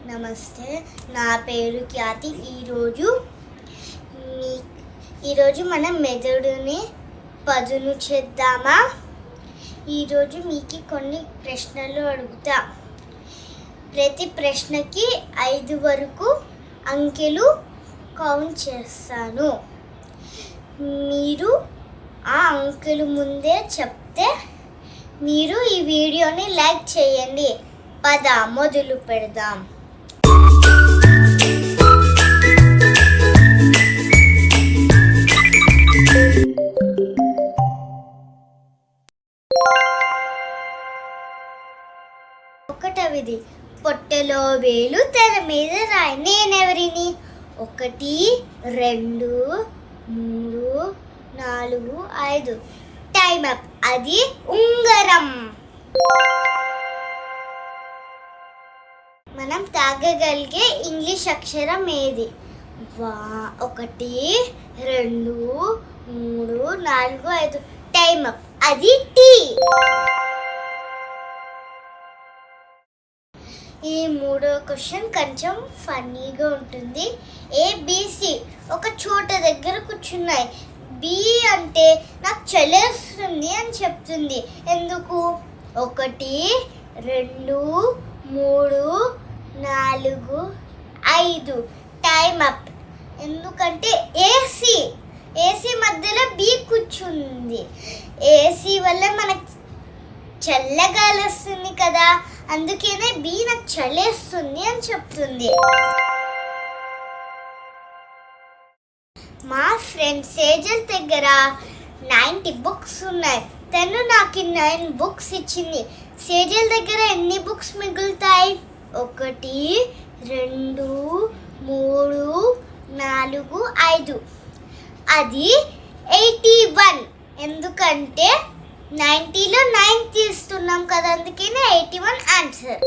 నమస్తే, నా పేరు ఖ్యాతి. ఈరోజు మనం మెదడుని పదును చేద్దామా? ఈరోజు మీకు కొన్ని ప్రశ్నలు అడుగుతా. ప్రతి ప్రశ్నకి 5 వరకు అంకెలు కౌంట్ చేస్తాను. మీరు ఆ అంకెలు ముందే చెప్తే మీరు ఈ వీడియోని లైక్ చేయండి. పద మొదలు పెడదాం. ఒకటవది, పొట్టెలో వేలు తెర మీద రాయి. నేనెవరిని? 1 2 3 4 5. Time up. అది ఉంగరం. మనం తాగగలిగే ఇంగ్లీష్ అక్షరం ఏది? 1 2 3 4 5. Time up. అది టీ. ఈ 3వ క్వశ్చన్ కొంచెం ఫన్నీగా ఉంటుంది. ABC ఒక చోట దగ్గర కూర్చున్నాయి. బి అంటే నాకు చలేస్తుంది అని చెప్తుంది. ఎందుకు? 1 2 3 4 5. Time up. ఎందుకంటే ఏసీ మధ్యలో బి కూర్చుంది. ఏసీ వల్ల మనకు చల్లగాలి వస్తుంది కదా, అందుకనే బి నాకు చలేస్తుంది అని చెప్తుంది. మా ఫ్రెండ్ సేజల్ దగ్గర 90 బుక్స్ ఉన్నాయి. తను నాకు 9 బుక్స్ ఇచ్చింది. సేజల్ దగ్గర ఎన్ని బుక్స్ మిగులుతాయి? 1 2 3 4 5. అది 81. ఎందుకంటే 90లో 9 తీస్తున్నాం కదా, అందుకనే 81 ఆన్సర్.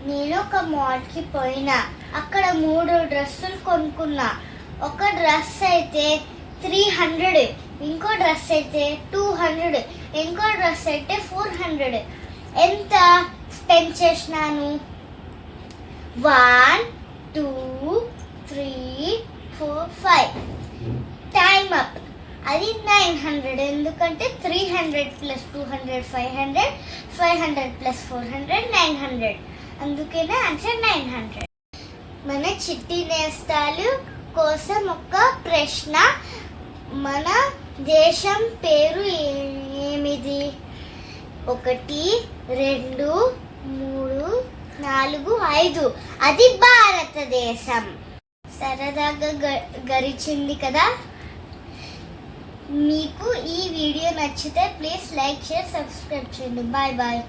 నేను ఒక మాల్కి పోయినా. అక్కడ 3 డ్రెస్సులు కొనుక్కున్నా. ఒక డ్రెస్ అయితే 300, ఇంకో డ్రెస్ అయితే 200, ఇంకో డ్రెస్ అయితే 400. ఎంత స్పెండ్ చేసినాను? 1 2 3 4 5. Time up. అది 900. ఎందుకంటే 300 + 200 500, 500 + 400 900. అందుకనే ఆన్సర్ 900. మన చిట్టి నేస్తాలు కోసం ఒక ప్రశ్న. మన దేశం పేరు ఏమిది? 1 2 3 4 5. అది భారతదేశం. సరదాగా గడిచింది కదా. మీకు ఈ వీడియో నచ్చితే ప్లీజ్ లైక్, షేర్, సబ్స్క్రైబ్ చేయండి. Bye bye.